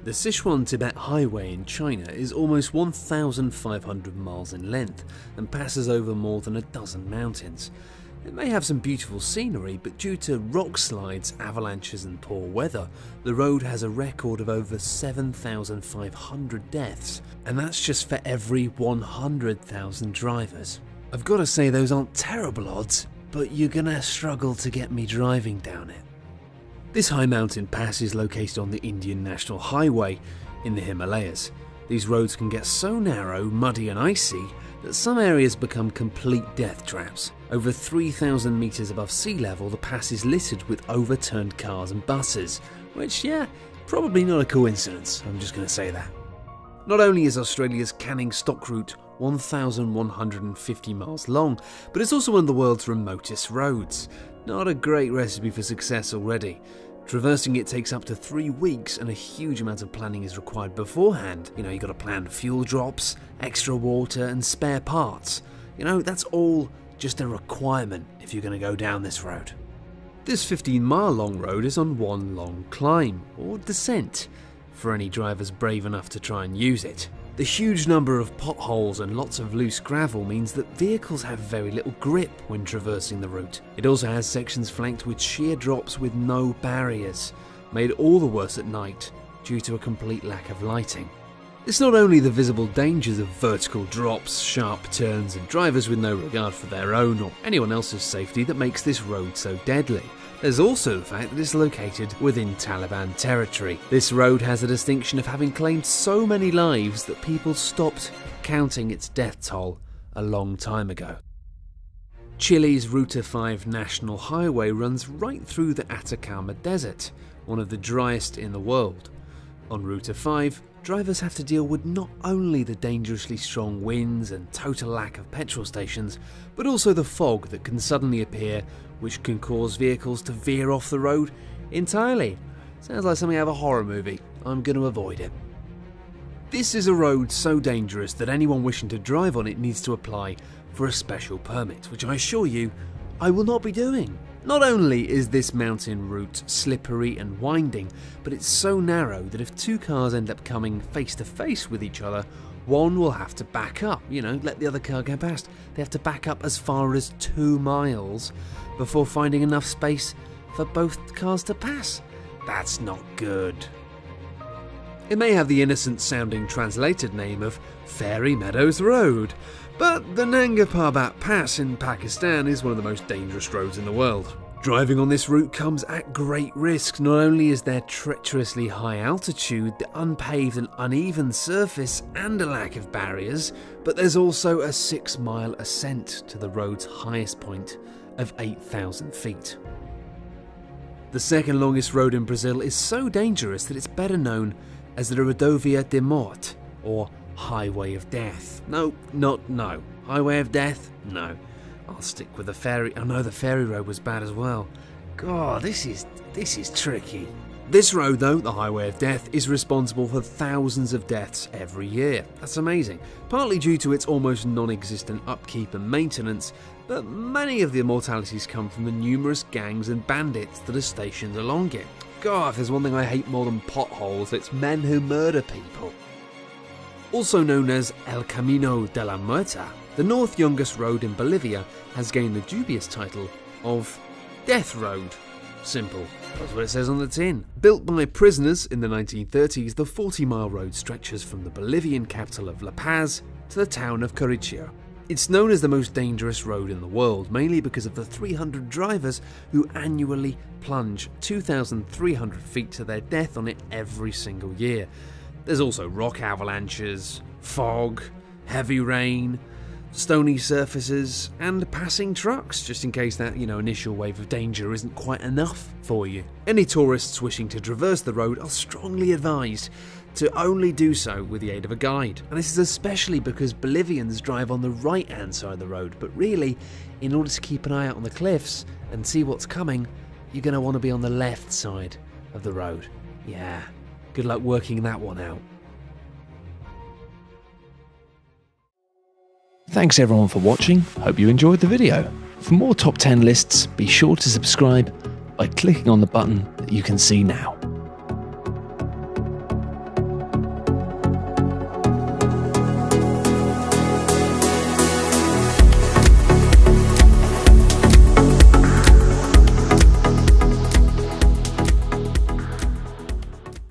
The Sichuan-Tibet Highway in China is almost 1,500 miles in length and passes over more than a dozen mountains. It may have some beautiful scenery, but due to rock slides, avalanches and poor weather, the road has a record of over 7,500 deaths, and that's just for every 100,000 drivers. I've got to say those aren't terrible odds, but you're gonna struggle to get me driving down it. This high mountain pass is located on the Indian National Highway in the Himalayas. These roads can get so narrow, muddy and icy that some areas become complete death traps. Over 3,000 meters above sea level, the pass is littered with overturned cars and buses, which, yeah, probably not a coincidence, I'm just going to say that. Not only is Australia's Canning Stock Route 1,150 miles long, but it's also one of the world's remotest roads. Not a great recipe for success already. Traversing it takes up to 3 weeks and a huge amount of planning is required beforehand. You got to plan fuel drops, extra water and spare parts. That's all just a requirement if you're going to go down this road. This 15-mile long road is on one long climb, or descent, for any drivers brave enough to try and use it. The huge number of potholes and lots of loose gravel means that vehicles have very little grip when traversing the route. It also has sections flanked with sheer drops with no barriers, made all the worse at night due to a complete lack of lighting. It's not only the visible dangers of vertical drops, sharp turns and drivers with no regard for their own or anyone else's safety that makes this road so deadly. There's also the fact that it's located within Taliban territory. This road has the distinction of having claimed so many lives that people stopped counting its death toll a long time ago. Chile's Ruta 5 National Highway runs right through the Atacama Desert, one of the driest in the world. On Ruta 5, drivers have to deal with not only the dangerously strong winds and total lack of petrol stations, but also the fog that can suddenly appear, which can cause vehicles to veer off the road entirely. Sounds like something out of a horror movie. I'm going to avoid it. This is a road so dangerous that anyone wishing to drive on it needs to apply for a special permit, which I assure you, I will not be doing. Not only is this mountain route slippery and winding, but it's so narrow that if two cars end up coming face to face with each other, one will have to back up, let the other car go past. They have to back up as far as 2 miles before finding enough space for both cars to pass. That's not good. It may have the innocent sounding translated name of Fairy Meadows Road, but the Nanga Parbat Pass in Pakistan is one of the most dangerous roads in the world. Driving on this route comes at great risk. Not only is there treacherously high altitude, the unpaved and uneven surface and a lack of barriers, but there's also a 6-mile ascent to the road's highest point of 8,000 feet. The second longest road in Brazil is so dangerous that it's better known as the Rodovia de Morte, or Highway of Death. No. Highway of Death? No. I'll stick with the ferry. Oh no, the ferry road was bad as well. God, this is tricky. This road though, the Highway of Death, is responsible for thousands of deaths every year. That's amazing. Partly due to its almost non-existent upkeep and maintenance, but many of the mortalities come from the numerous gangs and bandits that are stationed along it. God, if there's one thing I hate more than potholes, it's men who murder people. Also known as El Camino de la Muerta, the north youngest road in Bolivia has gained the dubious title of Death Road. Simple. That's what it says on the tin. Built by prisoners in the 1930s, the 40-mile road stretches from the Bolivian capital of La Paz to the town of Curitiba. It's known as the most dangerous road in the world, mainly because of the 300 drivers who annually plunge 2,300 feet to their death on it every single year. There's also rock avalanches, fog, heavy rain, stony surfaces, and passing trucks, just in case that, initial wave of danger isn't quite enough for you. Any tourists wishing to traverse the road are strongly advised to only do so with the aid of a guide. And this is especially because Bolivians drive on the right-hand side of the road, but really, in order to keep an eye out on the cliffs and see what's coming, you're going to want to be on the left side of the road. Yeah, good luck working that one out. Thanks everyone for watching, hope you enjoyed the video. For more top 10 lists, be sure to subscribe by clicking on the button that you can see now.